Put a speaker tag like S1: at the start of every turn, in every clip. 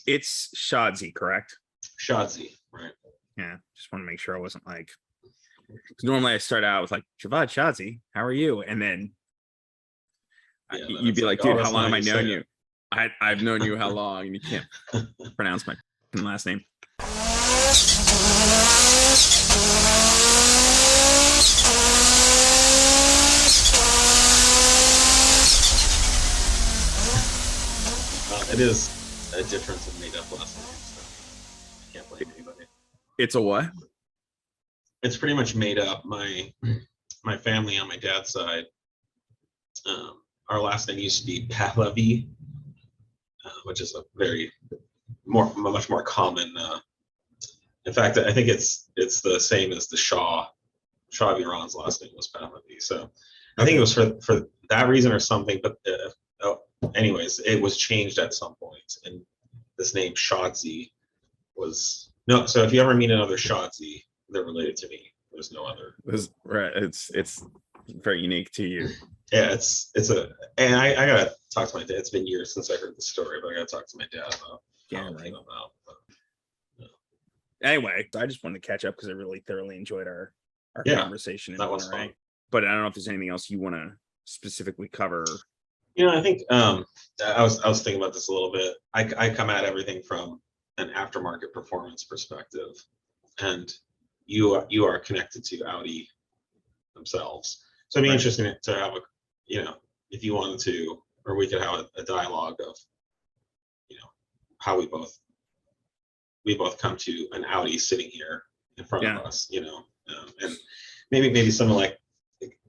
S1: it's Shadzi, correct?
S2: Shadzi, right?
S1: Yeah, just want to make sure I wasn't like, because normally I start out with like Javad Shadzi, how are you? And then you'd be like, dude, how long have I known you? I've known you how long? And you can't pronounce my last name.
S2: It is a difference in made up last name, so I can't blame anybody.
S1: It's a what?
S2: It's pretty much made up. My family on my dad's side, our last name used to be Pahlavi, which is a much more common. In fact, I think it's the same as the Shah. Shah of Iran's last name was Pahlavi, so I think it was for that reason or something. But anyways, it was changed at some point, and this name Shadzi was no. So if you ever meet another Shadzi, they're related to me. There's no other.
S1: Right. It's very unique to you.
S2: Yeah, and I gotta talk to my dad. It's been years since I heard the story, but I gotta talk to my dad about how it came about.
S1: Anyway, I just wanted to catch up because I really thoroughly enjoyed our conversation.
S2: That was fun.
S1: But I don't know if there's anything else you want to specifically cover.
S2: I think I was thinking about this a little bit. I come at everything from an aftermarket performance perspective, and you are connected to Audi themselves. So it'd be interesting to have if you wanted to, or we could have a dialogue of, how we both come to an Audi sitting here in front of us, and maybe some like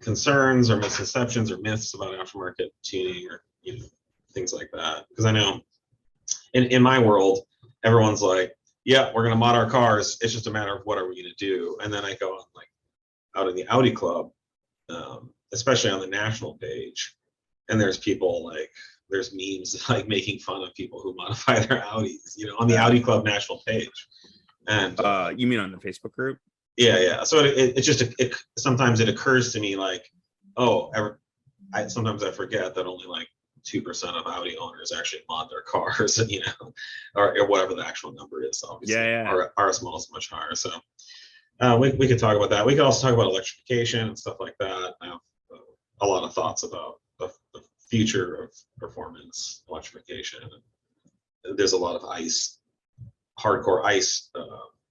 S2: concerns or misconceptions or myths about aftermarket tuning or things like that. Because I know in my world, everyone's like, yeah, we're gonna mod our cars. It's just a matter of what are we gonna do. And then I go on like out in the Audi club, especially on the national page, and there's people like there's memes like making fun of people who modify their Audis, on the Audi club national page. And
S1: you mean on the Facebook group?
S2: Yeah. So it just sometimes it occurs to me like, sometimes I forget that only like 2% of Audi owners actually mod their cars, or whatever the actual number is. Obviously, our small is much higher. So we could talk about that. We could also talk about electrification and stuff like that. I have a lot of thoughts about the future of performance electrification. There's a lot of hardcore ICE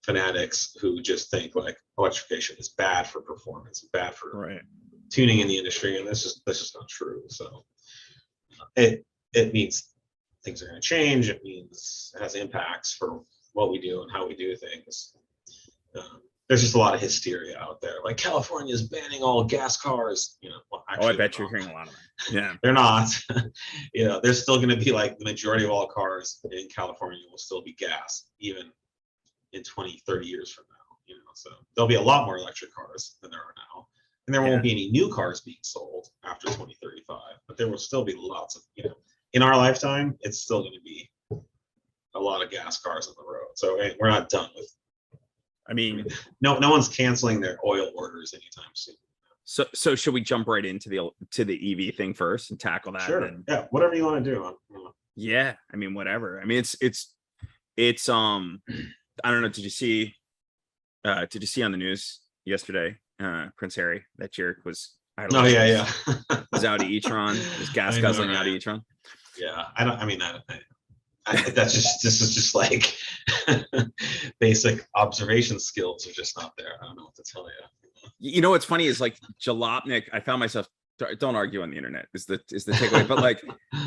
S2: fanatics who just think like electrification is bad for performance, bad for tuning in the industry, and that's just not true. So it means things are going to change. It means it has impacts for what we do and how we do things. There's just a lot of hysteria out there. Like California is banning all gas cars. Well, actually,
S1: I bet you're hearing a lot of that. Yeah,
S2: they're not. There's still going to be like the majority of all cars in California will still be gas, even in 20, 30 years from now. So there'll be a lot more electric cars than there are now, and there won't be any new cars being sold after 2035. But there will still be lots of, in our lifetime, it's still going to be a lot of gas cars on the road. So we're not done with.
S1: I mean,
S2: no one's canceling their oil orders anytime soon.
S1: So should we jump right into the EV thing first and tackle that?
S2: Sure. Yeah. Whatever you want to do.
S1: Yeah. I mean, whatever. I mean, it's I don't know. Did you see on the news yesterday, Prince Harry, that jerk was his Audi e-tron, his gas guzzling Audi e-tron.
S2: Yeah. This is just like basic observation skills are just not there. I don't know what to tell you.
S1: What's funny is like Jalopnik, I found myself, don't argue on the internet is the takeaway, but like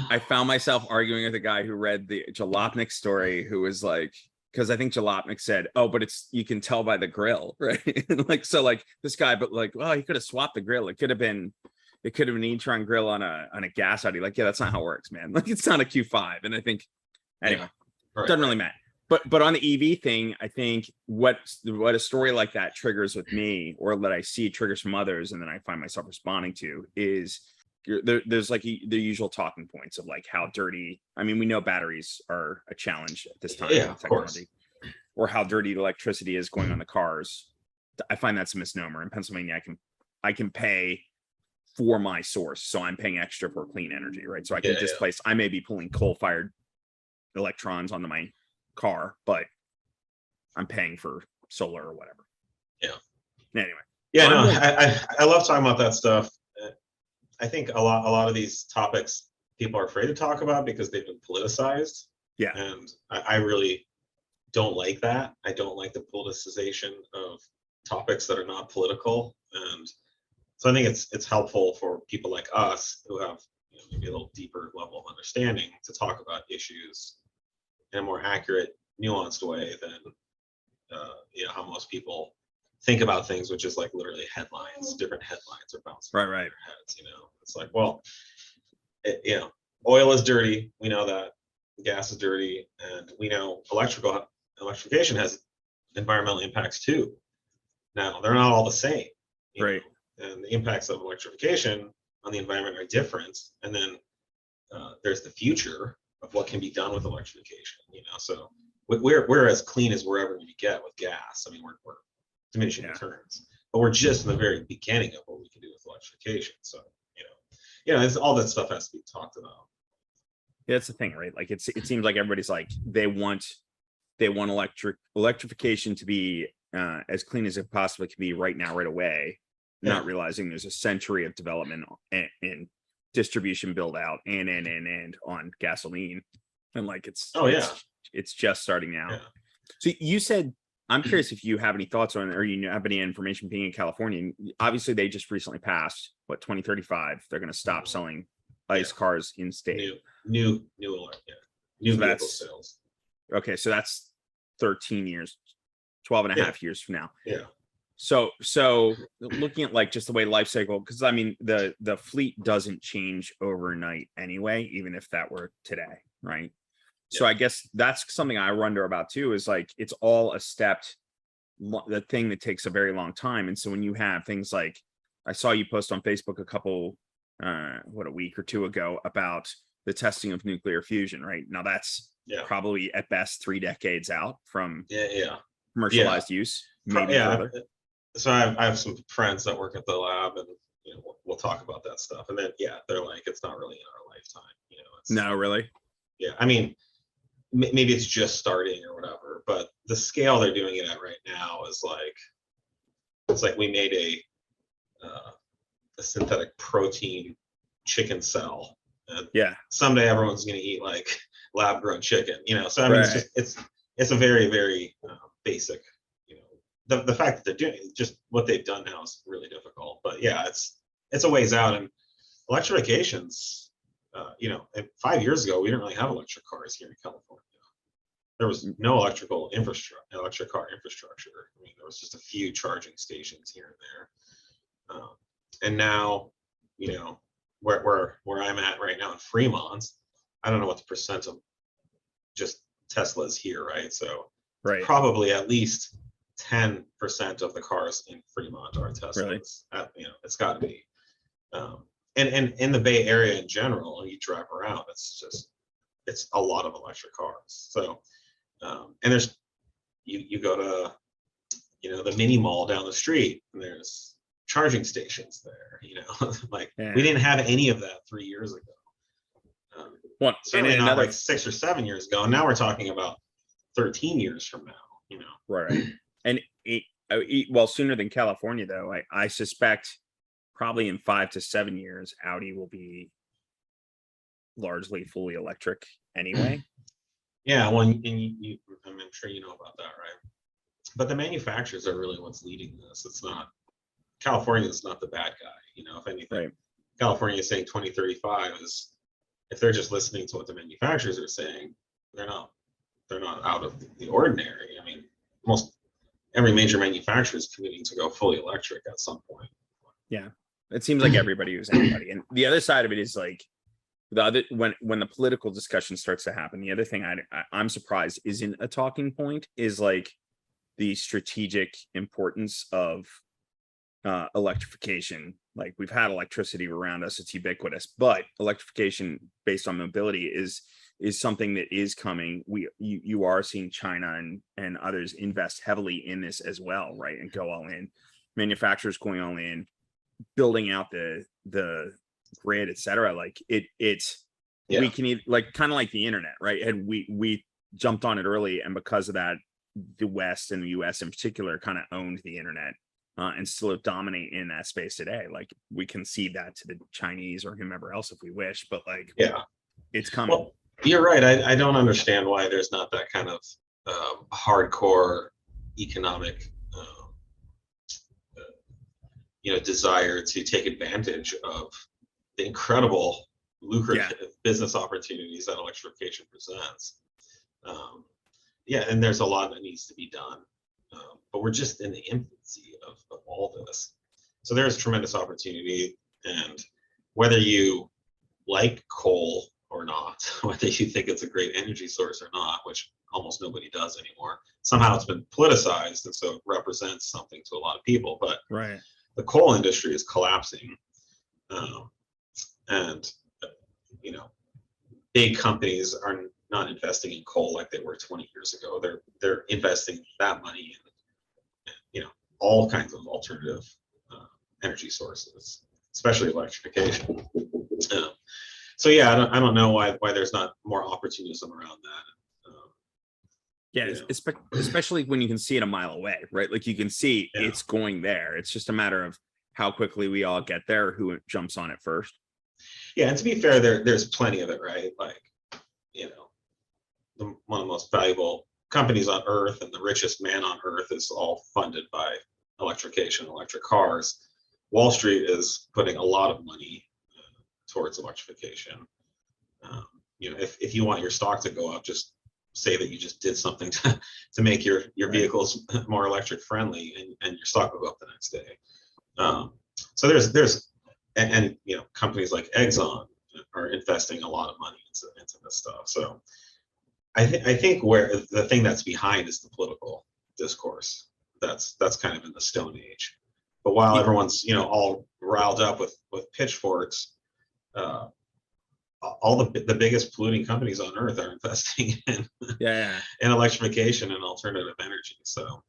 S1: I found myself arguing with a guy who read the Jalopnik story, who was like, because I think Jalopnik said, but you can tell by the grill, right? Like, so like this guy, but like, well, he could have swapped the grill. It could have been an e-tron grill on a gas Audi. Like, yeah, that's not how it works, man. Like, it's not a Q5. And I think, anyway, doesn't really matter. But on the EV thing, I think what a story like that triggers with me, or that I see triggers from others, and then I find myself responding to, is there's like the usual talking points of like how dirty. I mean, we know batteries are a challenge at this time in technology, or how dirty electricity is going on the cars. I find that's a misnomer. In Pennsylvania, I can pay for my source, so I'm paying extra for clean energy, right? So I can displace. I may be pulling coal-fired electrons onto my car, but I'm paying for solar or whatever.
S2: Yeah.
S1: Anyway.
S2: Yeah, no, I love talking about that stuff. I think a lot of these topics people are afraid to talk about because they've been politicized.
S1: Yeah.
S2: And I really don't like that. I don't like the politicization of topics that are not political. And so I think it's helpful for people like us who have maybe a little deeper level of understanding to talk about issues in a more accurate, nuanced way than how most people think about things, which is like literally headlines. Different headlines are bouncing
S1: right
S2: in their heads. It's like, well, oil is dirty. We know that. Gas is dirty, and we know electrification has environmental impacts too. Now they're not all the same,
S1: right?
S2: And the impacts of electrification on the environment are different. And then there's the future of what can be done with electrification. So we're as clean as we're ever going to get with gas. I mean, we're diminishing returns, but we're just in the very beginning of what we can do with electrification. So it's all that stuff has to be talked about.
S1: Yeah, that's the thing, right? Like it seems like everybody's like they want electrification to be as clean as it possibly can be right now, right away, not realizing there's a century of development and distribution build out and on gasoline, and like it's just starting now. So you said, I'm curious if you have any thoughts on, or have any information, being in California. Obviously they just recently passed 2035 they're going to stop selling ICE cars in state.
S2: New vehicle sales.
S1: Okay, so that's 13 years, 12 and a half years from now.
S2: Yeah.
S1: So looking at like just the way life cycle, because I mean the fleet doesn't change overnight anyway, even if that were today, right? So I guess that's something I wonder about too, is like it's all the thing that takes a very long time. And so when you have things like, I saw you post on Facebook a week or two ago about the testing of nuclear fusion, right? Now that's probably at best 3 decades out from commercialized use, maybe further.
S2: So I have some friends that work at the lab, and we'll talk about that stuff. And then they're like, it's not really in our lifetime.
S1: No, really.
S2: Yeah, I mean, maybe it's just starting or whatever, but the scale they're doing it at right now is like, it's like we made a synthetic protein chicken cell, and someday everyone's going to eat like lab grown chicken, so I mean it's a very, very basic, the fact that they're doing it, just what they've done now is really difficult. But it's a ways out. And electrification's 5 years ago we didn't really have electric cars here in California. There was no electric car infrastructure. I mean, there was just a few charging stations here and there. And now, where I'm at right now in Fremont, I don't know what the percent of just Teslas here, right? So probably at least 10% of the cars in Fremont are Teslas. Really? It's got to be. And in the Bay Area in general, you drive around, it's a lot of electric cars. So, and there's, you go to, the mini mall down the street, and there's charging stations there, we didn't have any of that 3 years ago. Certainly not like 6 or 7 years ago. And now we're talking about 13 years from now,
S1: Right. And well, sooner than California, though, I suspect probably in 5 to 7 years, Audi will be largely fully electric anyway.
S2: Yeah, well, and I'm sure you know about that, right? But the manufacturers are really what's leading this. It's not California is not the bad guy, if anything. California is saying 2035 is, if they're just listening to what the manufacturers are saying, they're not out of the ordinary. I mean, every major manufacturer is committing to go fully electric at some point.
S1: Yeah, it seems like everybody who's anybody. And the other side of it is like when the political discussion starts to happen, the other thing I'm surprised isn't a talking point is like the strategic importance of electrification. Like, we've had electricity around us, it's ubiquitous, but electrification based on mobility is something that is coming. You are seeing China and others invest heavily in this as well, right? And go all in, manufacturers going all in, building out the grid, etc. Like we can like kind of like the internet, right? And we jumped on it early, and because of that, the West and the US in particular kind of owned the internet, and still dominate in that space today. Like, we can cede that to the Chinese or whomever else if we wish, but like,
S2: Yeah,
S1: it's coming.
S2: well, you're right. I don't understand why there's not that kind of hardcore economic desire to take advantage of the incredible lucrative business opportunities that electrification presents. Yeah, and there's a lot that needs to be done, but we're just in the infancy of all this. So there's tremendous opportunity, and whether you like coal or not, whether you think it's a great energy source or not, which almost nobody does anymore, somehow it's been politicized, and so it represents something to a lot of people. But
S1: Right.
S2: the coal industry is collapsing, and big companies are not investing in coal like they were 20 years ago. They're investing that money in all kinds of alternative energy sources, especially electrification. So yeah, I don't know why there's not more opportunism around that.
S1: Yeah, especially when you can see it a mile away, right? Like, you can see it's going there. It's just a matter of how quickly we all get there, who jumps on it first.
S2: Yeah, and to be fair, there's plenty of it, right? Like, one of the most valuable companies on earth and the richest man on earth is all funded by electrification, electric cars. Wall Street is putting a lot of money towards electrification. If you want your stock to go up, just say that you just did something to make your vehicles more electric friendly, and your stock will go up the next day. So there's companies like Exxon are investing a lot of money into this stuff. So I think where the thing that's behind is the political discourse. That's kind of in the Stone Age. But while everyone's all riled up with pitchforks, all the biggest polluting companies on earth are investing in electrification and alternative energy. So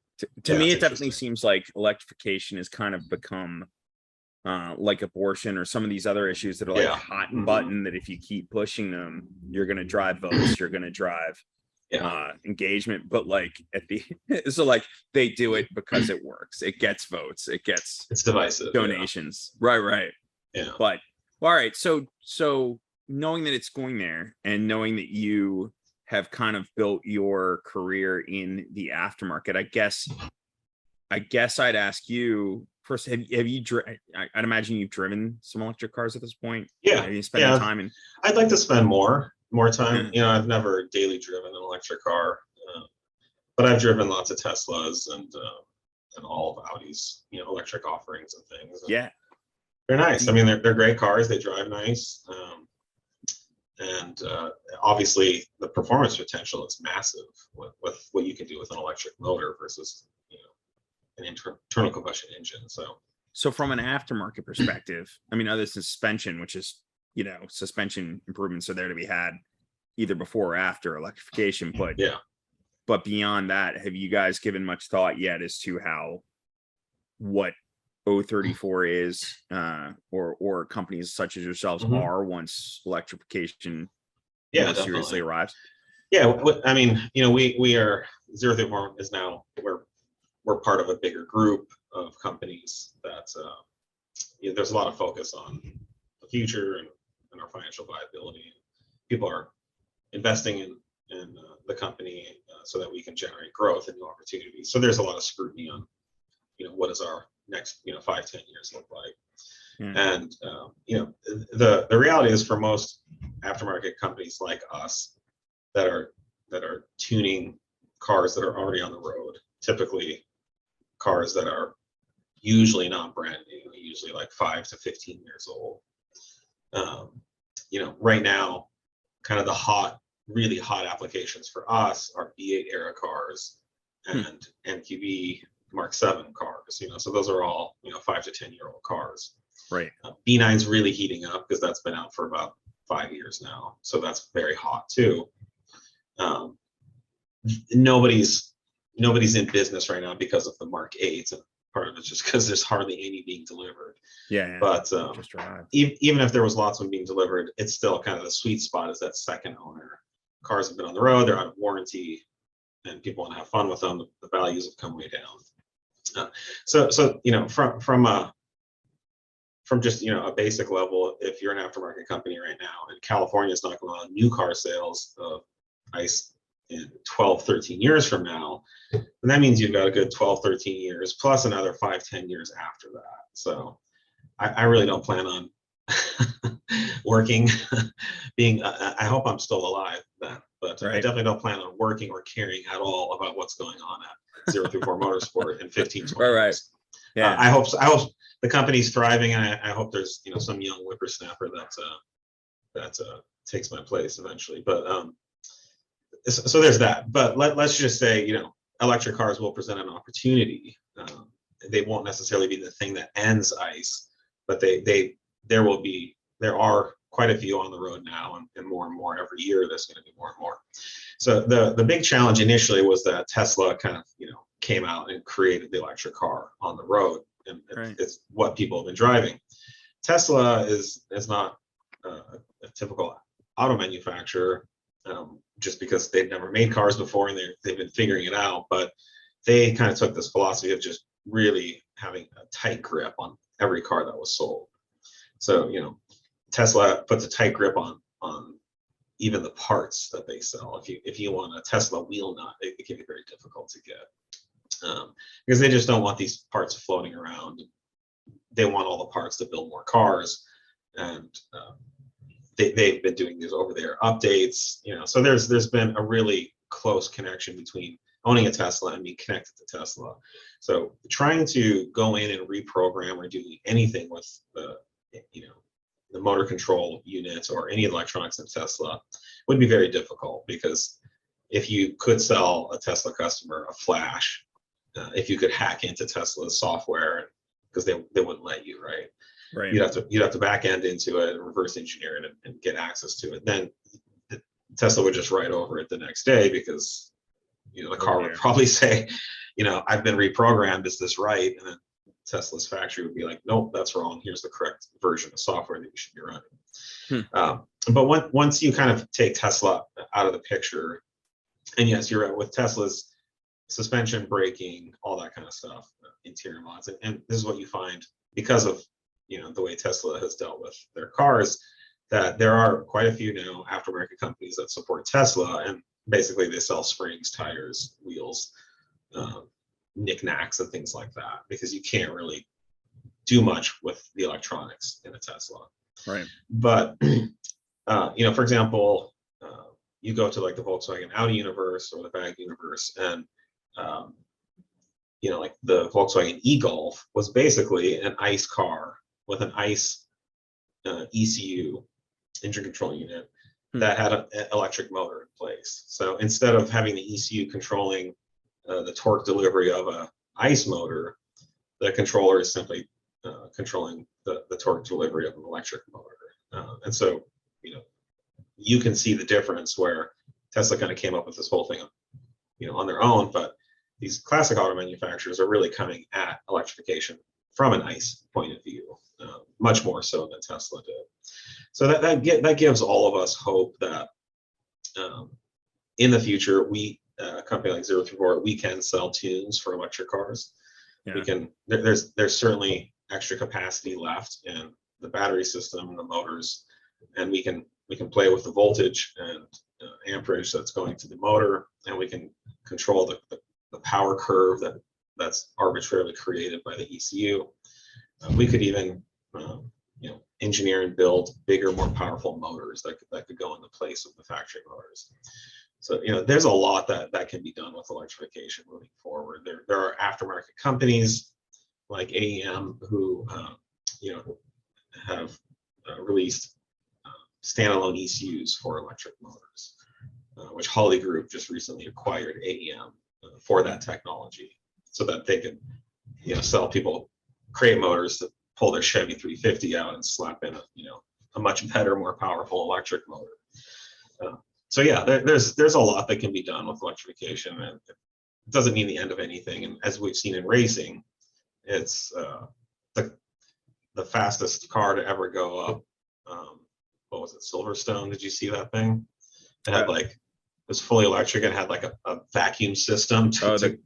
S1: to me, it definitely seems like electrification has kind of become like abortion or some of these other issues that are like hot and button, that if you keep pushing them, you're going to drive votes, you're going to drive engagement. But like so like they do it because it works, it gets votes, it's
S2: divisive
S1: donations. Right.
S2: Yeah.
S1: But all right, so knowing that it's going there, and knowing that you have kind of built your career in the aftermarket, I guess I'd ask you first, have you I'd imagine you've driven some electric cars at this point.
S2: Yeah.
S1: Have you spent time in?
S2: I'd like to spend more time. I've never daily driven an electric car, but I've driven lots of Teslas and all of Audi's electric offerings and things. And they're nice. I mean, they're great cars. They drive nice, and obviously the performance potential is massive with what you can do with an electric motor versus an internal combustion engine. So
S1: from an aftermarket perspective, I mean, other suspension, which is suspension improvements are there to be had either before or after electrification, but beyond that, have you guys given much thought yet as to what 034 is, or companies such as yourselves are once electrification seriously arrives?
S2: I mean, we are 034 is now we're part of a bigger group of companies that there's a lot of focus on the future and our financial viability. People are investing in the company so that we can generate growth and new opportunities. So there's a lot of scrutiny on what does our next 5-10 years look like. And the reality is, for most aftermarket companies like us that are tuning cars that are already on the road, typically cars that are usually not brand new, usually like 5 to 15 years old. Right now, kind of the really hot applications for us are V8 era cars and MQB Mark 7 cars. So those are all 5 to 10 year old cars.
S1: Right.
S2: B9's really heating up because that's been out for about 5 years now, so that's very hot too. Nobody's in business right now because of the Mark 8s, and part of it's just because there's hardly any being delivered. But even if there was lots of them being delivered, it's still kind of the sweet spot is that second owner. cars have been on the road, they're out of warranty, and people want to have fun with them. The values have come way down. So you know, from just, you know, a basic level, if you're an aftermarket company right now and California is not going on new car sales of ICE in 12, 13 years from now, and that means you've got a good 12, 13 years plus another 5, 10 years after that. So I really don't plan on working, I hope I'm still alive then, but I definitely don't plan on working or caring at all about what's going on at 034 Motorsport in 15, 20 years. Yeah. I hope the company's thriving, and I hope there's, you know, some young whippersnapper that takes my place eventually. But so there's that. But let's just say, you know, electric cars will present an opportunity. They won't necessarily be the thing that ends ICE, but there are quite a few on the road now, and more every year. There's going to be more and more. So the big challenge initially was that Tesla kind of, you know, came out and created the electric car on the road, and it's what people have been driving. Tesla is not a typical auto manufacturer, just because they've never made cars before and they've been figuring it out. But they kind of took this philosophy of just really having a tight grip on every car that was sold. So, you know, Tesla puts a tight grip on even the parts that they sell. If you want a Tesla wheel nut, it can be very difficult to get, because they just don't want these parts floating around. They want all the parts to build more cars, and they've been doing these over-the-air updates. You know, so there's been a really close connection between owning a Tesla and being connected to Tesla. So trying to go in and reprogram or do anything with the, you know, the motor control units or any electronics in Tesla would be very difficult, because if you could sell a Tesla customer a flash, if you could hack into Tesla's software, because they wouldn't let you, right? Right. You'd have to back end into it and reverse engineer it and get access to it. Then Tesla would just write over it the next day, because, you know, the car would probably say, you know, I've been reprogrammed, is this right? And then Tesla's factory would be like, nope, that's wrong. Here's the correct version of software that you should be running. But once you kind of take Tesla out of the picture, and yes, you're right, with Tesla's suspension, braking, all that kind of stuff, interior mods, and this is what you find because of, you know, the way Tesla has dealt with their cars, that there are quite a few now aftermarket companies that support Tesla, and basically they sell springs, tires, wheels, knickknacks and things like that, because you can't really do much with the electronics in a Tesla. Right. But you know, for example, you go to like the Volkswagen Audi universe or the VAG universe, and you know, like the Volkswagen e-Golf was basically an ICE car with an ICE ECU, engine control unit, that had an electric motor in place. So instead of having the ECU controlling the torque delivery of a ICE motor, the controller is simply controlling the torque delivery of an electric motor. And so, you know, you can see the difference where Tesla kind of came up with this whole thing, you know, on their own, but these classic auto manufacturers are really coming at electrification from an ICE point of view, much more so than Tesla did. So that gives all of us hope that in the future, a company like 034, we can sell tunes for electric cars. Yeah. We can. There's certainly extra capacity left in the battery system and the motors, and we can play with the voltage and amperage that's going to the motor, and we can control the power curve that's arbitrarily created by the ECU. We could even you know, engineer and build bigger, more powerful motors that could go in the place of the factory motors. So, you know, there's a lot that can be done with electrification moving forward. There are aftermarket companies like AEM who you know, have released standalone ECUs for electric motors, which Holly Group just recently acquired AEM for that technology, so that they could, you know, sell people crate motors to pull their Chevy 350 out and slap in a much better, more powerful electric motor. So yeah, there's a lot that can be done with electrification, and it doesn't mean the end of anything. And as we've seen in racing, it's the fastest car to ever go up. What was it, Silverstone? Did you see that thing? It had like was fully electric and had like a vacuum system to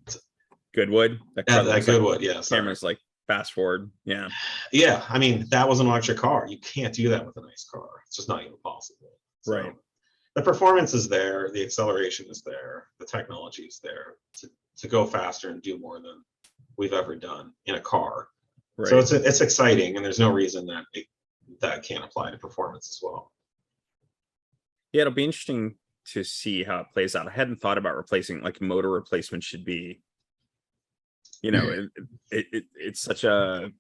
S1: Goodwood.
S2: That Goodwood, yeah.
S1: Cameras like fast forward. Yeah.
S2: Yeah. I mean, that was an electric car. You can't do that with a nice car. It's just not even possible. So,
S1: right.
S2: The performance is there. The acceleration is there. The technology is there to go faster and do more than we've ever done in a car. Right. So it's exciting, and there's no reason that that can't apply to performance as well.
S1: Yeah, it'll be interesting to see how it plays out. I hadn't thought about replacing, like, motor replacement should be, you know, it's such a,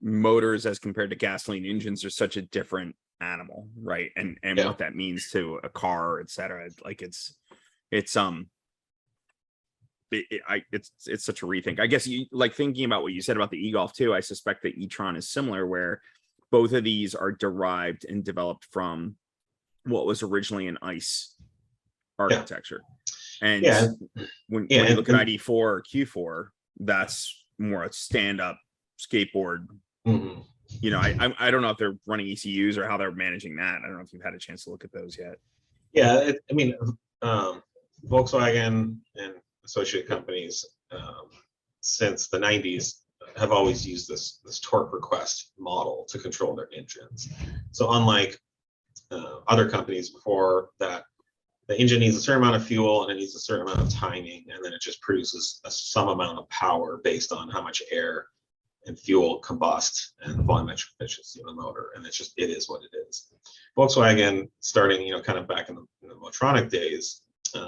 S1: motors as compared to gasoline engines are such a different animal, right? And what that means to a car, etc. Like it's such a rethink. I guess you like thinking about what you said about the e-Golf too. I suspect that e-tron is similar, where both of these are derived and developed from what was originally an ICE architecture. And when you look at ID4 or Q4, that's more a stand-up skateboard.
S2: Mm-hmm.
S1: You know, I don't know if they're running ECUs or how they're managing that. I don't know if you've had a chance to look at those yet.
S2: Yeah, I mean, Volkswagen and associated companies since the 90s have always used this torque request model to control their engines. So unlike other companies before that, the engine needs a certain amount of fuel and it needs a certain amount of timing, and then it just produces some amount of power based on how much air and fuel combust and the volumetric efficiency of the motor, and it is what it is. Volkswagen, starting kind of back in the Motronic days,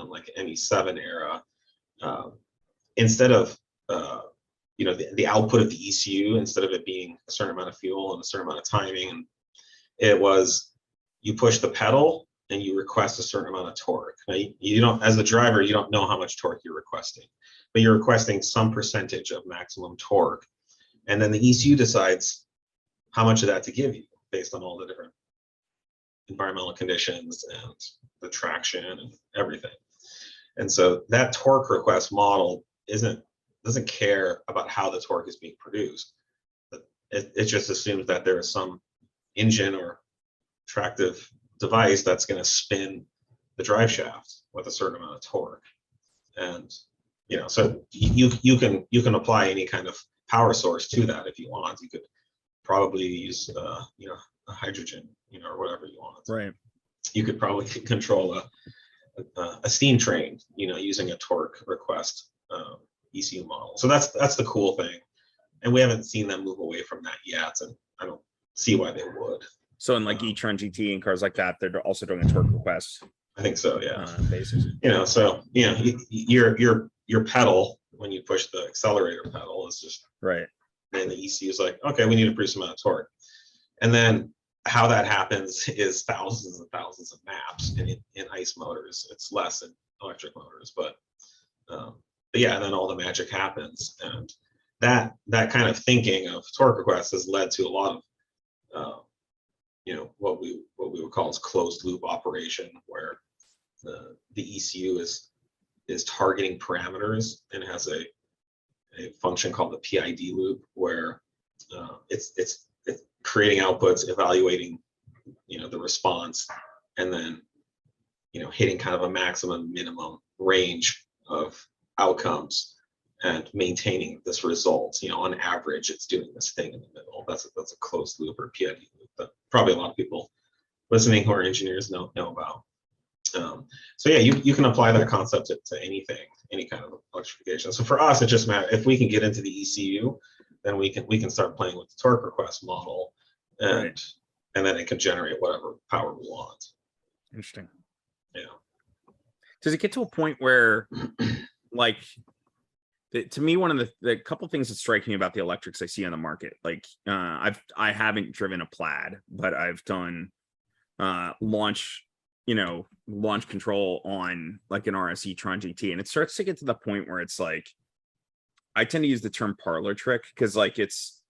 S2: like ME7 era, instead of the output of the ECU, instead of it being a certain amount of fuel and a certain amount of timing, and it was you push the pedal and you request a certain amount of torque. Now, you don't, as the driver, you don't know how much torque you're requesting, but you're requesting some percentage of maximum torque. And then the ECU decides how much of that to give you based on all the different environmental conditions and the traction and everything. And so that torque request model doesn't care about how the torque is being produced. It just assumes that there is some engine or tractive device that's going to spin the drive shaft with a certain amount of torque. And so you can apply any kind of power source to that if you want. You could probably use a hydrogen, or whatever you want.
S1: Right.
S2: You could probably control a steam train, using a torque request ECU model. So that's the cool thing, and we haven't seen them move away from that yet, and I don't see why they would.
S1: So in like e-tron GT and cars like that, they're also doing a torque request.
S2: I think so, yeah.
S1: Basis.
S2: So your pedal, when you push the accelerator pedal, is just
S1: right.
S2: And the ECU is like, okay, we need to produce some amount of torque. And then how that happens is thousands and thousands of maps in ICE motors. It's less in electric motors, but yeah, and then all the magic happens. And that kind of thinking of torque requests has led to a lot of what we would call as closed loop operation, where the ECU is targeting parameters and has a function called the PID loop, where it's creating outputs, evaluating the response, and then hitting kind of a maximum minimum range of outcomes and maintaining this result. On average, it's doing this thing in the middle. That's a closed loop or PID loop that probably a lot of people listening who are engineers know about. So yeah, you can apply that concept to anything, any kind of electrification. So for us, it just matters if we can get into the ECU, then we can start playing with the torque request model, and then it can generate whatever power we want.
S1: Interesting.
S2: Yeah.
S1: Does it get to a point where, like, to me, one of the couple things that strike me about the electrics I see on the market, like I haven't driven a Plaid, but I've done launch control on like an RS e-tron GT, and it starts to get to the point where it's like, I tend to use the term parlor trick because like it's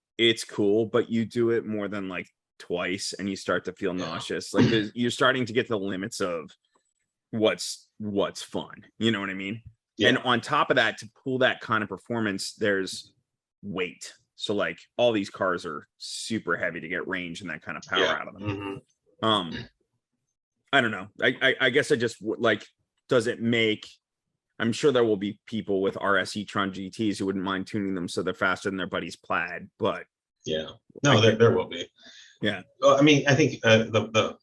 S1: cool, but you do it more than like twice and you start to feel nauseous. Like you're starting to get to the limits of what's fun. You know what I mean? Yeah. And on top of that, to pull that kind of performance, there's weight. So like all these cars are super heavy to get range and that kind of power out of them.
S2: Mm-hmm.
S1: I don't know. I guess I just like does it make, I'm sure there will be people with RS e-tron GTs who wouldn't mind tuning them so they're faster than their buddy's Plaid, but
S2: yeah, no, there will be.
S1: Yeah.
S2: Well, I mean, I think the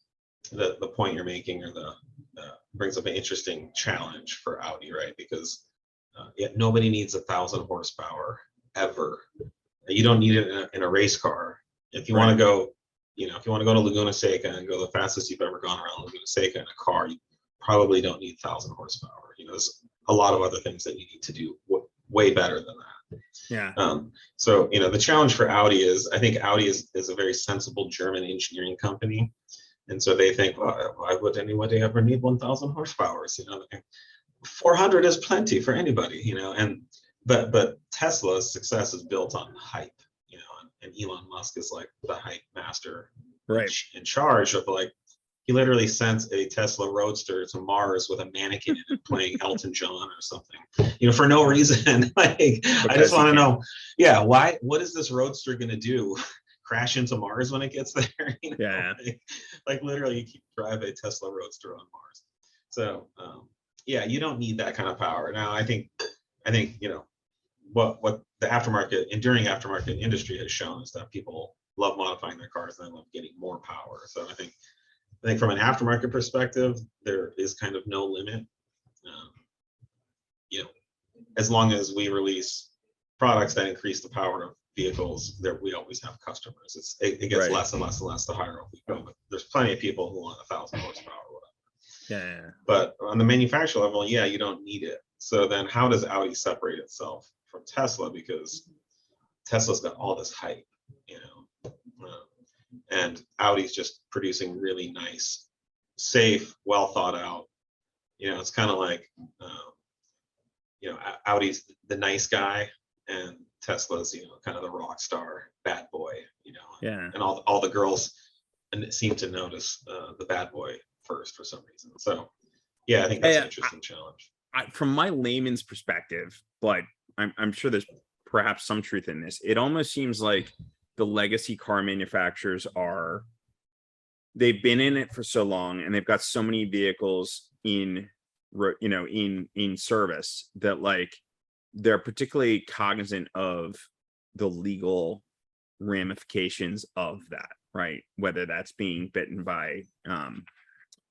S2: point you're making, or the brings up an interesting challenge for Audi, right? Because nobody needs 1,000 horsepower ever. You don't need it in a race car. If you want to go, if you want to go to Laguna Seca and go the fastest you've ever gone around Laguna Seca in a car, you probably don't need 1,000 horsepower. There's a lot of other things that you need to do way better than that.
S1: Yeah.
S2: So, the challenge for Audi is, I think Audi is a very sensible German engineering company. And so they think, well, why would anybody ever need 1,000 horsepower? 400 is plenty for anybody, but Tesla's success is built on hype, and Elon Musk is like the hype master,
S1: right?
S2: In charge of, like, he literally sent a Tesla Roadster to Mars with a mannequin in it playing Elton John or something, for no reason. Like, I just want to know, why? What is this Roadster going to do? Crash into Mars when it gets there?
S1: Yeah.
S2: Like literally, you can drive a Tesla Roadster on Mars. So, you don't need that kind of power. Now, I think what the aftermarket, enduring aftermarket industry has shown is that people love modifying their cars and they love getting more power. So I think from an aftermarket perspective, there is kind of no limit. As long as we release products that increase the power of vehicles, we always have customers. It gets less and less and less the higher up we go. But there's plenty of people who want 1,000 horsepower or whatever.
S1: Yeah.
S2: But on the manufacturer level, you don't need it. So then, how does Audi separate itself from Tesla? Because Tesla's got all this hype, and Audi's just producing really nice, safe, well thought out. It's kind of like, Audi's the nice guy, and Tesla's, kind of the rock star bad boy, and all the girls seem to notice the bad boy first for some reason. So, I think that's an interesting challenge.
S1: From my layman's perspective, but I'm sure there's perhaps some truth in this. It almost seems like the legacy car manufacturers they've been in it for so long, and they've got so many vehicles in service that, like, they're particularly cognizant of the legal ramifications of that, right? Whether that's being bitten by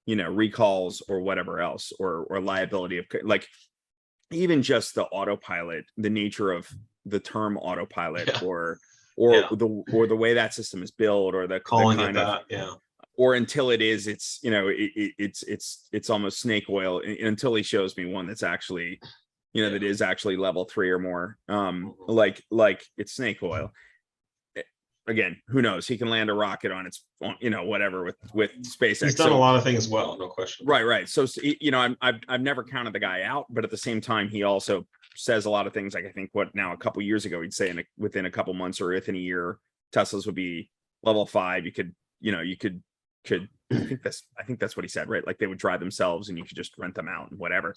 S1: recalls or whatever else, or liability of, like, even just the autopilot, the nature of the term autopilot, or the way that system is built, or the
S2: calling
S1: kind
S2: it
S1: of
S2: that,
S1: or until it is, it's it's almost snake oil until he shows me one that's actually that is actually level 3 or more. Like it's snake oil. Again, who knows? He can land a rocket on its, whatever, with SpaceX.
S2: He's done a lot of things well, no question.
S1: Right. So, I've never counted the guy out, but at the same time, he also says a lot of things. Like, I think a couple years ago, he'd say within a couple months or within a year, Teslas would be level 5. You could I think that's what he said, right? Like, they would drive themselves and you could just rent them out and whatever.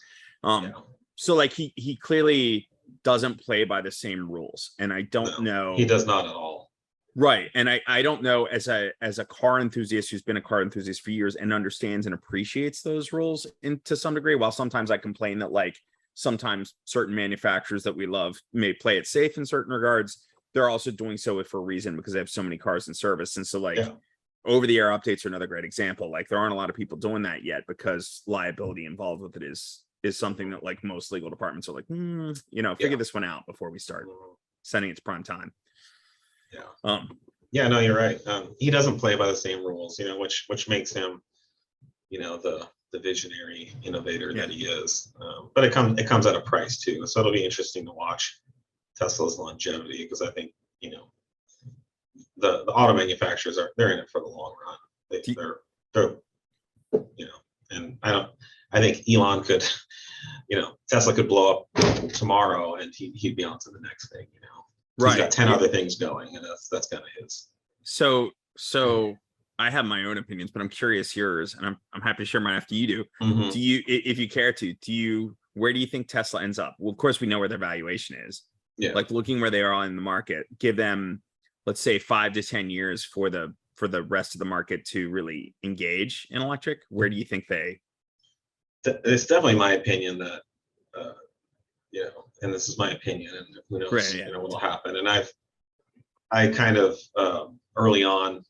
S1: So, like, he clearly doesn't play by the same rules, and I don't know.
S2: He does not at all.
S1: Right. And I don't know, as a car enthusiast who's been a car enthusiast for years and understands and appreciates those rules to some degree, while sometimes I complain that, like, sometimes certain manufacturers that we love may play it safe in certain regards, they're also doing so for a reason, because they have so many cars in service. And so, like, over the air updates are another great example. Like, there aren't a lot of people doing that yet, because liability involved with it is something that, like, most legal departments are like, figure this one out before we start setting its prime time.
S2: No, you're right. He doesn't play by the same rules, which makes him, the visionary innovator that he is. But it comes at a price too. So it'll be interesting to watch Tesla's longevity, because I think, the auto manufacturers they're in it for the long run. They're and I think Elon could, Tesla could blow up tomorrow and he'd be on to the next thing, Right. He's got 10 other things going, and that's kind of his.
S1: So I have my own opinions, but I'm curious yours, and I'm happy to share mine after you do.
S2: Mm-hmm.
S1: Do you, if you care to, where do you think Tesla ends up? Well, of course, we know where their valuation is.
S2: Yeah.
S1: Like, looking where they are in the market, give them, let's say, 5 to 10 years for the rest of the market to really engage in electric. Where do you think they
S2: it's definitely my opinion that, you know, and this is my opinion, and who knows,
S1: Right, yeah.
S2: you know, what'll happen. And I kind of, early on,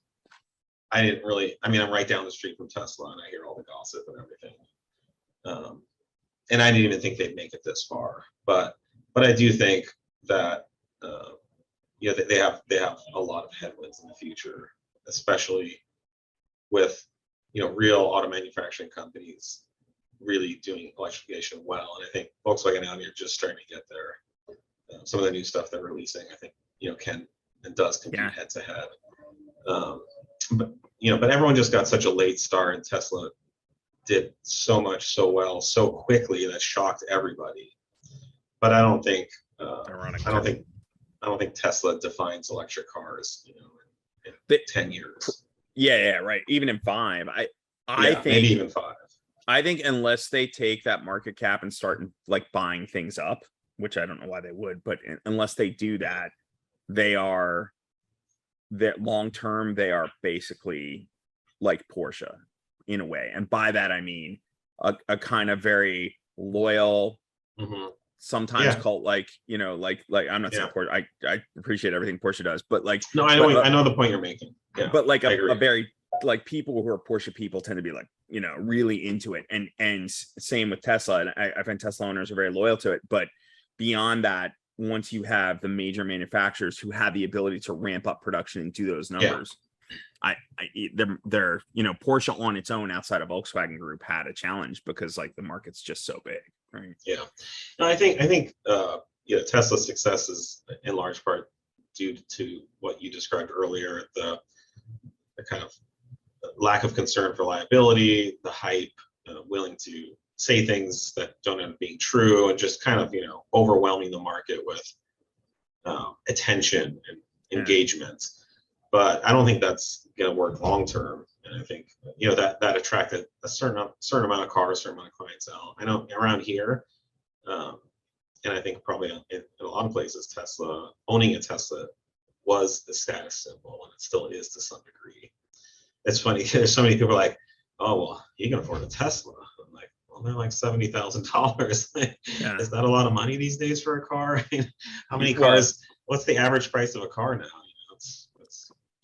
S2: I didn't really, I mean, I'm right down the street from Tesla and I hear all the gossip and everything. And I didn't even think they'd make it this far, but I do think that, you know, they have a lot of headwinds in the future, especially with, you know, real auto manufacturing companies really doing electrification well. And I think Volkswagen and Audi are just starting to get there. Some of the new stuff they're releasing, I think, you know, can and does compete head to head. But you know, but everyone just got such a late start, and Tesla did so much so well so quickly that shocked everybody. But I don't think Tesla defines electric cars, you know, in 10 years.
S1: Yeah, right. Even in 5, I think
S2: maybe even 5.
S1: I think unless they take that market cap and start like buying things up, which I don't know why they would, but unless they do that, that long term, they are basically like Porsche in a way. And by that, I mean a kind of very loyal, sometimes cult, like, you know, like I'm not saying Porsche, I appreciate everything Porsche does, but like,
S2: no, I know the point you're making. Yeah,
S1: but like a very, like, people who are Porsche people tend to be like, you know, really into it. And same with Tesla. And I find Tesla owners are very loyal to it. But beyond that, once you have the major manufacturers who have the ability to ramp up production and do those numbers, they're, you know, Porsche on its own outside of Volkswagen Group had a challenge because like the market's just so big, right?
S2: Yeah, no, I think you know, Tesla's success is in large part due to what you described earlier, the kind of lack of concern for liability, the hype, willing to say things that don't end up being true, and just kind of, you know, overwhelming the market with attention and engagement. But I don't think that's going to work long term. And I think, you know, that attracted a certain amount of cars, certain amount of clientele. I know around here, and I think probably in a lot of places, owning a Tesla was the status symbol, and it still is to some degree. It's funny. There's so many people like, oh, well, you can afford a Tesla. I'm like, well, they're like $70,000. Is that a lot of money these days for a car? I mean, how many cars? What's the average price of a car now?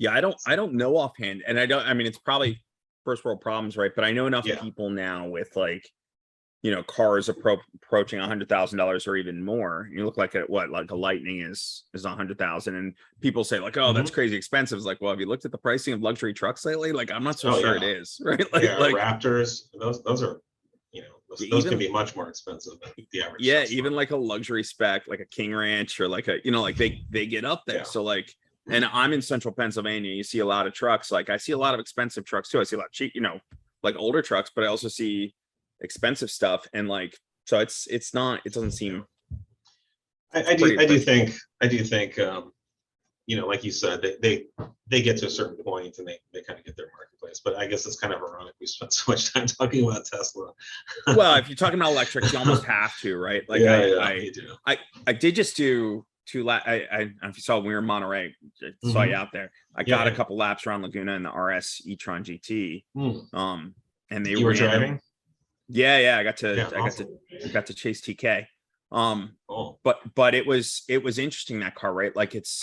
S1: Yeah, I don't know offhand, and I mean, it's probably first world problems, right? But I know enough people now with, like, you know, cars approaching $100,000 or even more. You look like like a Lightning is $100,000, and people say like, oh, that's crazy expensive. It's like, well, have you looked at the pricing of luxury trucks lately? Like, I'm not so sure it is, right? Like
S2: Raptors, those are, you know, those can be much more expensive than the average.
S1: Yeah, even like a luxury spec, like a King Ranch, or like a, you know, like they get up there. So like, and I'm in central Pennsylvania. You see a lot of trucks. Like, I see a lot of expensive trucks too. I see a lot of cheap, you know, like older trucks, but I also see expensive stuff. And like, so it doesn't seem.
S2: I do think, you know, like you said, they get to a certain point and they kind of get their marketplace. But I guess it's kind of ironic we spent so much time talking about Tesla.
S1: Well, if you're talking about electrics, you almost have to, right? Like, I did just do I if you saw, when we were in Monterey, I saw you out there. I got a couple laps around Laguna in the RS e-tron GT. And you were driving. I got to chase TK. But it was interesting, that car, right? Like it's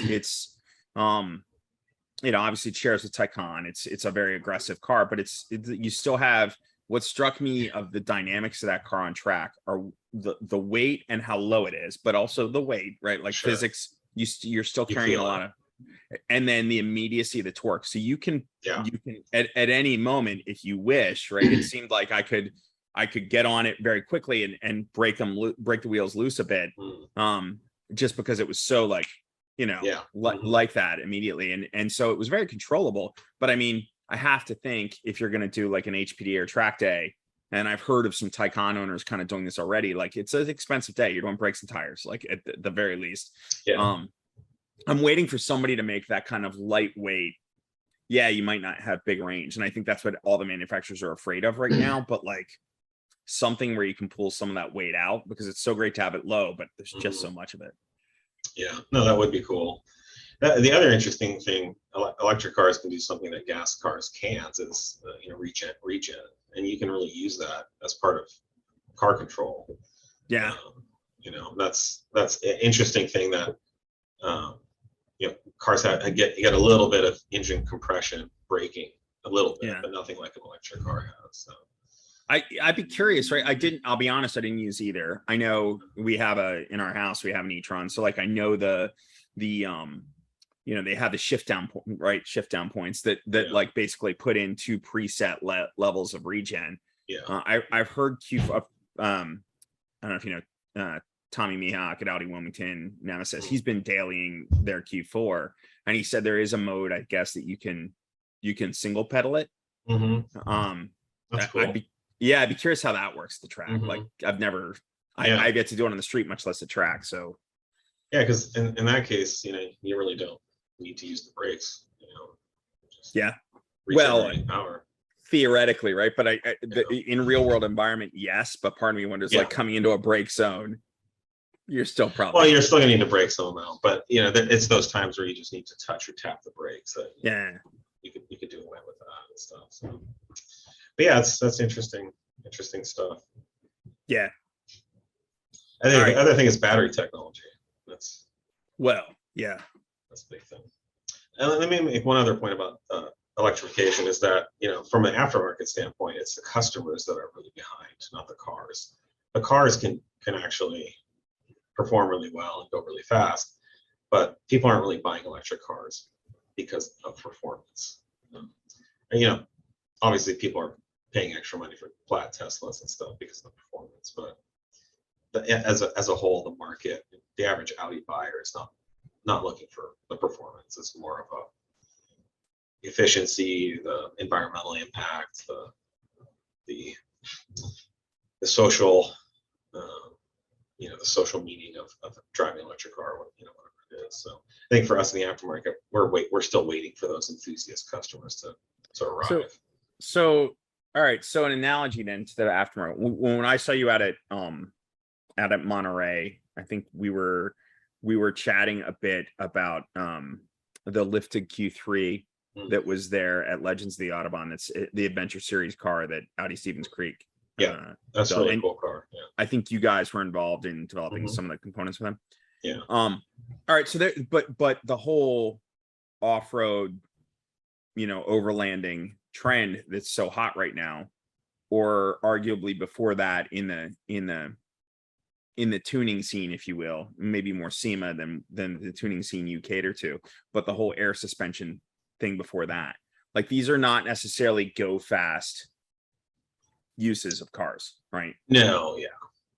S1: you know, obviously it shares with Taycan. It's a very aggressive car, but you still have, what struck me of the dynamics of that car on track are the weight and how low it is, but also the weight, right? Like physics, you're still carrying a lot of, and then the immediacy of the torque. So you can at any moment, if you wish, right? It seemed like I could get on it very quickly and break the wheels loose a bit, just because it was so, like, you know, like that immediately. And so it was very controllable. But I mean, I have to think, if you're going to do like an HPD or track day, and I've heard of some Taycan owners kind of doing this already, like, it's an expensive day. You're doing brakes and tires, like, at the very least. I'm waiting for somebody to make that kind of lightweight. Yeah, you might not have big range. And I think that's what all the manufacturers are afraid of right now. But like, something where you can pull some of that weight out, because it's so great to have it low, but there's just so much of it.
S2: Yeah, no, that would be cool. The other interesting thing, electric cars can do something that gas cars can't, is you know, regen, and you can really use that as part of car control.
S1: Yeah.
S2: You know, that's an interesting thing that you know, cars get a little bit of engine compression, braking a little bit, but nothing like an electric car has. So
S1: I'd be curious, right? I'll be honest, I didn't use either. I know we have in our house, we have an e-tron. So like, I know the you know, they have the shift down points that like basically put in two preset levels of regen. I've heard I don't know if you know, Tommy Mihawk at Audi Wilmington Nemesis, he's been dailying their Q4, and he said there is a mode, I guess, that you can single pedal it.
S2: That's cool.
S1: I'd be curious how that works, the track. Like I've yet to do it on the street, much less the track. So
S2: yeah, because in that case, you know, you really don't need to use the brakes, you know.
S1: Well,
S2: power.
S1: Theoretically, right? But in real world environment, yes. But part of me wonders, like coming into a brake zone, you're still probably
S2: you're still gonna need to brake some amount. But you know, it's those times where you just need to touch or tap the brakes. That, you could do away with that and stuff. So, but yeah, that's interesting stuff.
S1: Yeah.
S2: I think the other thing is battery technology. That's a big thing. And let me make one other point about electrification, is that, you know, from an aftermarket standpoint, it's the customers that are really behind, not the cars. The cars can actually perform really well and go really fast, but people aren't really buying electric cars because of performance. And, you know, obviously people are paying extra money for flat Teslas and stuff because of the performance, but as a whole, the market, the average Audi buyer is not looking for the performance. It's more of a efficiency, the environmental impact, the social, you know, the social meaning of driving an electric car, you know, whatever it is. So I think for us in the aftermarket, we're still waiting for those enthusiast customers to arrive.
S1: So all right. So an analogy then to the aftermarket. When I saw you out at Monterey, I think we were chatting a bit about the lifted Q3 that was there at Legends of the Autobahn. That's the Adventure Series car that Audi Stevens Creek.
S2: That's a really cool car. Yeah.
S1: I think you guys were involved in developing some of the components for them.
S2: Yeah.
S1: All right. So there, but the whole off-road, you know, overlanding trend that's so hot right now, or arguably before that in the tuning scene, if you will, maybe more SEMA than the tuning scene you cater to, but the whole air suspension thing before that, like, these are not necessarily go fast uses of cars, right?
S2: No,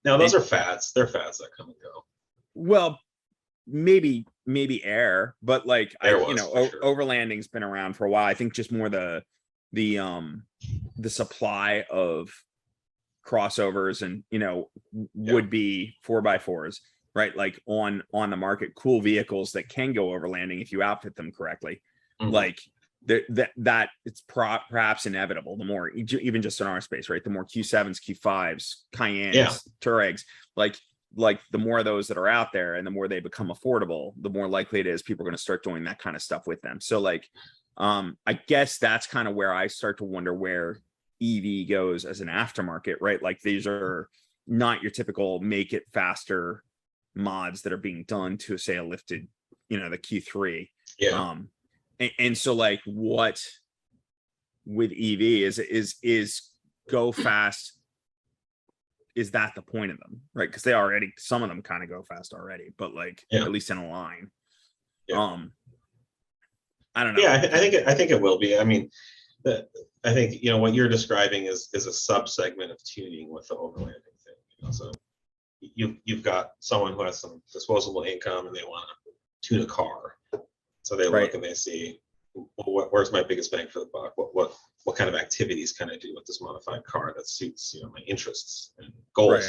S2: those are fads. They're fads that come and go.
S1: Well, maybe air, but like
S2: sure.
S1: overlanding's been around for a while. I think just more the supply of crossovers and, you know, would be 4x4s, right? Like on the market, cool vehicles that can go overlanding if you outfit them correctly. Like that it's perhaps inevitable. The more, even just in our space, right? The more Q7s, Q5s, Cayennes, Touaregs, like the more of those that are out there and the more they become affordable, the more likely it is people are going to start doing that kind of stuff with them. So like, I guess that's kind of where I start to wonder where EV goes as an aftermarket, right? Like, these are not your typical make it faster mods that are being done to, say, a lifted, you know, the Q3. And so like, what with EV is go fast, is that the point of them, right? Because some of them kind of go fast already, but like at least in a line. I don't know.
S2: Yeah, I think it will be. I mean, I think, you know, what you're describing is a subsegment of tuning with the overlanding thing. You know? So you've got someone who has some disposable income and they want to tune a car. So they look and they see, where's my biggest bang for the buck? What kind of activities can I do with this modified car that suits, you know, my interests and goals?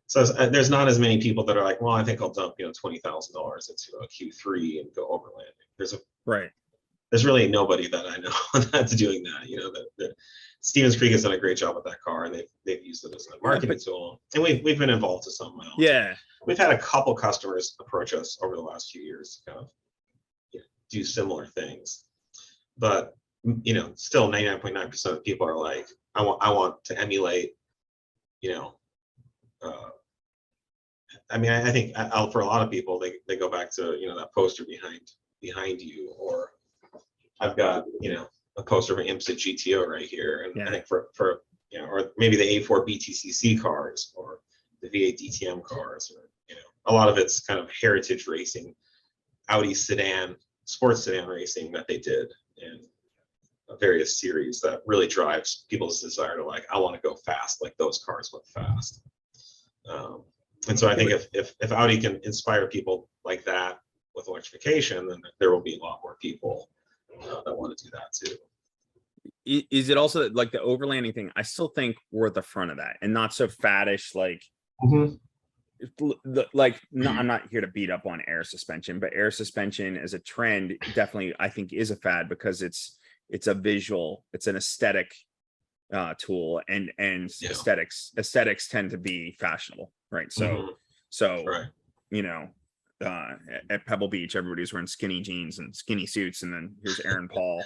S2: So there's not as many people that are like, well, I think I'll dump, you know, $20,000 into a Q3 and go overlanding. There's really nobody that I know that's doing that. You know, that Stevens Creek has done a great job with that car, and they've used it as a marketing tool. And we've been involved to some amount. We've had a couple customers approach us over the last few years to kind of, you know, do similar things. But, you know, still 99.9% of people are like, I want to emulate, you know, I mean, I think for a lot of people, they go back to, that poster behind you, or I've got, a poster of an IMSA GTO right here. And I think for or maybe the A4 BTCC cars, or the V8 DTM cars, or, a lot of it's kind of heritage racing, Audi sports sedan racing that they did in various series that really drives people's desire to, like, I want to go fast, like those cars went fast. And so I think if Audi can inspire people like that with electrification, then there will be a lot more people that want to do that too.
S1: Is it also like the overlanding thing? I still think we're at the front of that, and not so faddish. Like, I'm not here to beat up on air suspension, but air suspension as a trend definitely, I think, is a fad, because it's a visual, it's an aesthetic tool, and aesthetics tend to be fashionable, right? So right. At Pebble Beach, everybody's wearing skinny jeans and skinny suits, and then here's Aaron Paul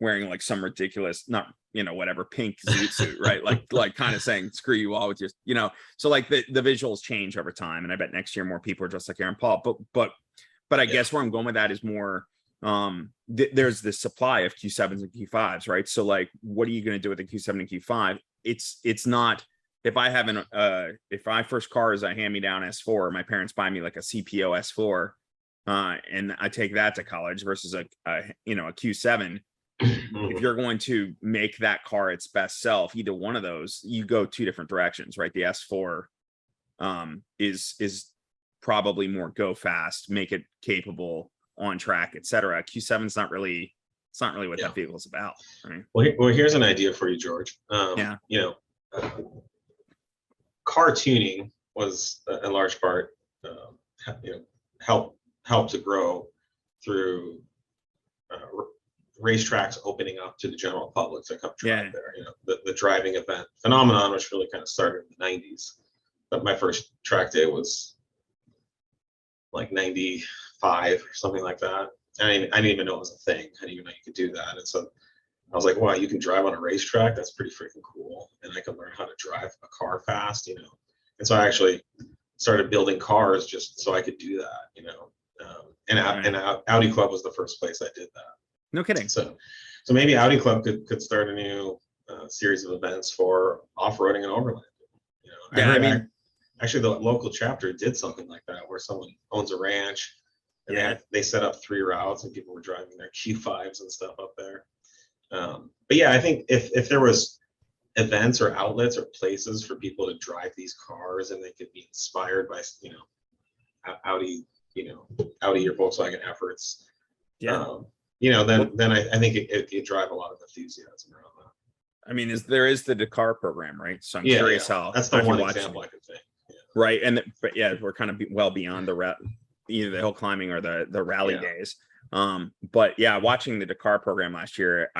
S1: wearing like some ridiculous, not whatever, pink zoot suit, right? like kind of saying screw you all with your, so like the visuals change over time, and I bet next year more people are dressed like Aaron Paul. But I guess where I'm going with that is more, there's this supply of Q7s and Q5s, right? So like, what are you going to do with the Q7 and Q5? It's not, if I have if my first car is a hand-me-down S4, my parents buy me like a CPO S4, and I take that to college, versus a Q7. If you're going to make that car its best self, either one of those, you go two different directions, right? The S4 is probably more go fast, make it capable, on track, etc. Q7's not really, what that vehicle's about, right?
S2: Well, here's an idea for you, George. Car tuning was in large part helped to grow through racetracks opening up to the general public to come drive there. The driving event phenomenon, which really kind of started in the 90s. But my first track day was like 95 or something like that. I didn't even know it was a thing. I didn't even know you could do that. And so I was like, wow, you can drive on a racetrack? That's pretty freaking cool. And I can learn how to drive a car fast, And so I actually started building cars just so I could do that, and Audi Club was the first place I did that.
S1: No kidding.
S2: So maybe Audi Club could start a new series of events for off-roading and overlanding. Actually, the local chapter did something like that, where someone owns a ranch, and they set up 3 routes, and people were driving their Q5s and stuff up there. But yeah, I think if there was events or outlets or places for people to drive these cars, and they could be inspired by Audi or Volkswagen efforts, then I think it could drive a lot of enthusiasm around that.
S1: I mean, there is the Dakar program, right? So I'm curious how
S2: that's the one example I could think.
S1: Right, but we're kind of well beyond either the hill climbing or the rally days. But watching the Dakar program last year,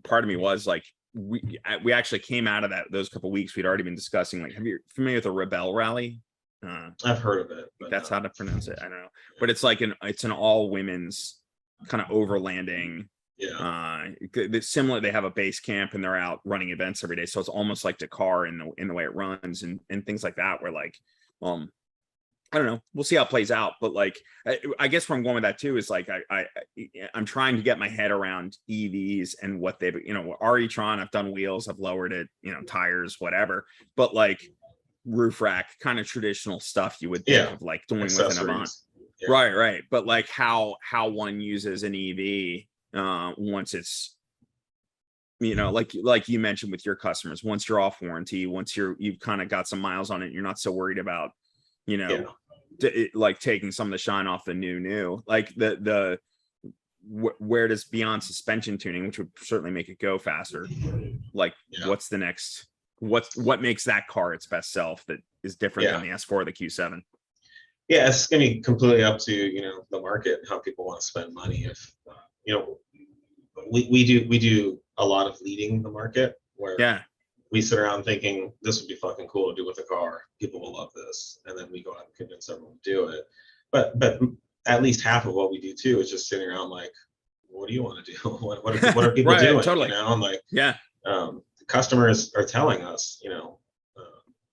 S1: part of me was like, we actually came out of those couple of weeks. We'd already been discussing, like, have you familiar with the Rebel Rally?
S2: I've heard of it.
S1: That's how to pronounce it. I don't know, but it's like it's an all women's kind of overlanding. Similar. They have a base camp and they're out running events every day, so it's almost like Dakar in the way it runs and things like that. Where like, I don't know. We'll see how it plays out, but like, I guess where I'm going with that too is like, I'm trying to get my head around EVs and what they've, our e-tron. I've done wheels, I've lowered it, tires, whatever. But like roof rack, kind of traditional stuff you would think of like doing with an Avant. Right. But like how one uses an EV once it's, like you mentioned with your customers, once you're off warranty, once you've kind of got some miles on it, you're not so worried about, like taking some of the shine off the new, like where does beyond suspension tuning, which would certainly make it go faster, like what's the next, what makes that car its best self that is different than the S4 or the Q7?
S2: Yeah, it's gonna be completely up to the market and how people want to spend money. If we do a lot of leading the market, where we sit around thinking this would be fucking cool to do with a car. People will love this, and then we go out and convince everyone to do it. But at least half of what we do too is just sitting around like, what do you want to do? What are people doing?
S1: Totally.
S2: I'm like, customers are telling us,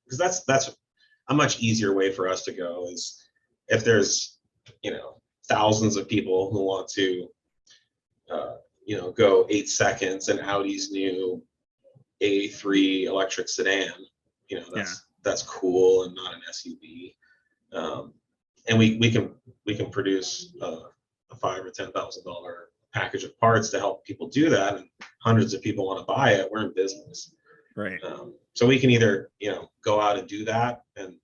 S2: because that's a much easier way for us to go is if there's, thousands of people who want to, go 8 seconds in Audi's new A3 electric sedan, that's cool and not an SUV. And we can produce a $5,000 or $10,000 package of parts to help people do that, and hundreds of people want to buy it. We're in business,
S1: right?
S2: So we can either go out and do that and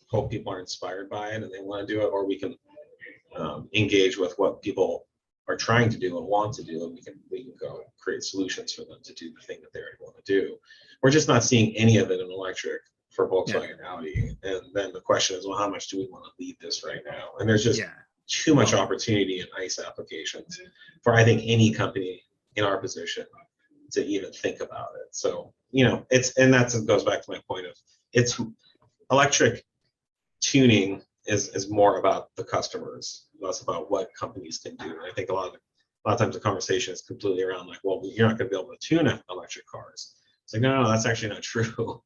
S2: hope people are inspired by it and they want to do it, or we can engage with what people are trying to do and want to do, and we can go create solutions for them to do the thing that they already want to do. We're just not seeing any of it in electric for Volkswagen and Audi. And then the question is, well, how much do we want to lead this right now? And there's just too much opportunity in ICE applications for, I think, any company in our position to even think about it. So, that goes back to my point of it's electric tuning is more about the customers, less about what companies can do. And I think a lot of times the conversation is completely around like, well, you're not going to be able to tune electric cars. It's like, no, that's actually not true.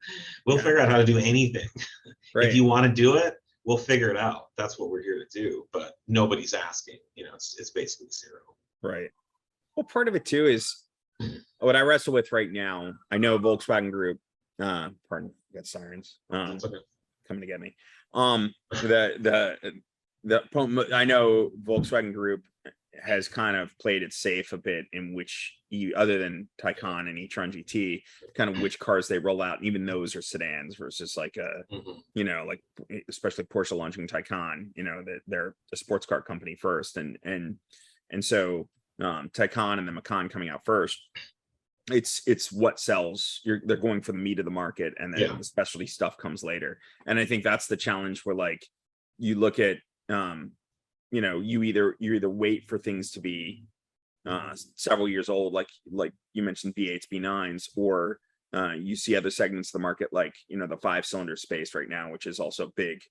S2: We'll figure out how to do anything. Right. If you want to do it, we'll figure it out. That's what we're here to do. But nobody's asking. It's basically zero.
S1: Right. Well, part of it too is what I wrestle with right now. I know Volkswagen Group. Pardon, got sirens coming to get me. I know Volkswagen Group has kind of played it safe a bit in which other than Taycan and e-tron GT, kind of which cars they roll out, even those are sedans versus like like especially Porsche launching Taycan, that they're a sports car company first, and so Taycan and the Macan coming out first. It's what sells. They're going for the meat of the market, and then the specialty stuff comes later. And I think that's the challenge where like you look at you either wait for things to be several years old, like you mentioned V8s, B9s, or you see other segments of the market like the 5-cylinder space right now, which is also big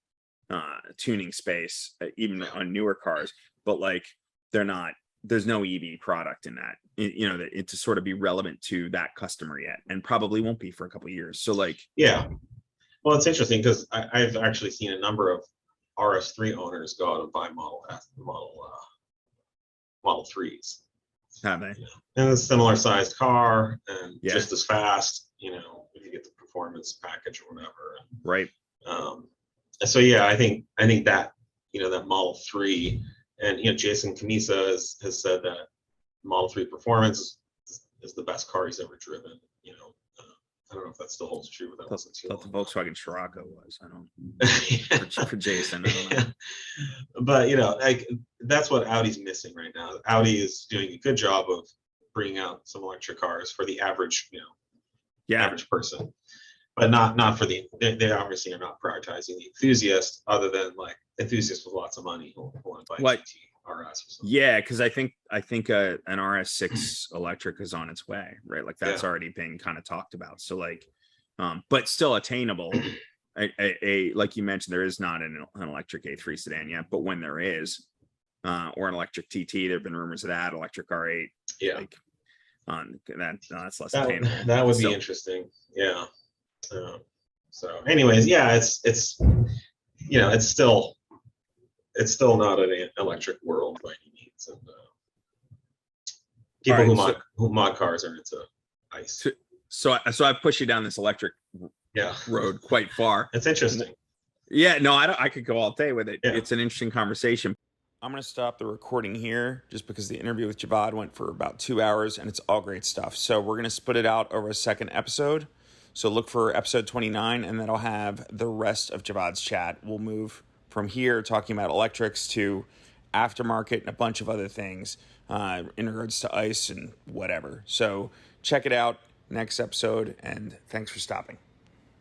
S1: tuning space, even on newer cars, but like there's no EV product in that, it to sort of be relevant to that customer yet, and probably won't be for a couple of years. So like,
S2: well, it's interesting because I've actually seen a number of RS3 owners go out and buy Model 3s.
S1: Have they?
S2: And a similar sized car and just as fast, if you get the performance package or whatever.
S1: Right.
S2: So I think that that Model 3, and Jason Camisa has said that Model 3 performance is the best car he's ever driven. I don't know if that still holds true, but that wasn't too long.
S1: The Volkswagen Scirocco was. I don't for Jason. I don't know.
S2: But like that's what Audi's missing right now. Audi is doing a good job of bringing out some electric cars for the average, average person, but not for they obviously are not prioritizing the enthusiast, other than like enthusiasts with lots of money who want to buy GT RS or something.
S1: Yeah, because I think an RS6 electric is on its way, right? Like that's already been kind of talked about. So like, but still attainable. Like you mentioned, there is not an electric A3 sedan yet, but when there is, or an electric TT, there've been rumors of that electric R8. Like, that's less attainable.
S2: That would be interesting. Yeah. So, anyways, it's still not an electric world by any means, and people who mod cars are into ICE.
S1: So I've pushed you down this electric road quite far.
S2: It's interesting.
S1: Yeah, no, I could go all day with it. Yeah. It's an interesting conversation. I'm going to stop the recording here just because the interview with Javad went for about 2 hours and it's all great stuff. So we're going to split it out over a second episode. So look for episode 29, and that'll have the rest of Javad's chat. We'll move from here talking about electrics to aftermarket and a bunch of other things in regards to ICE and whatever. So check it out next episode, and thanks for stopping.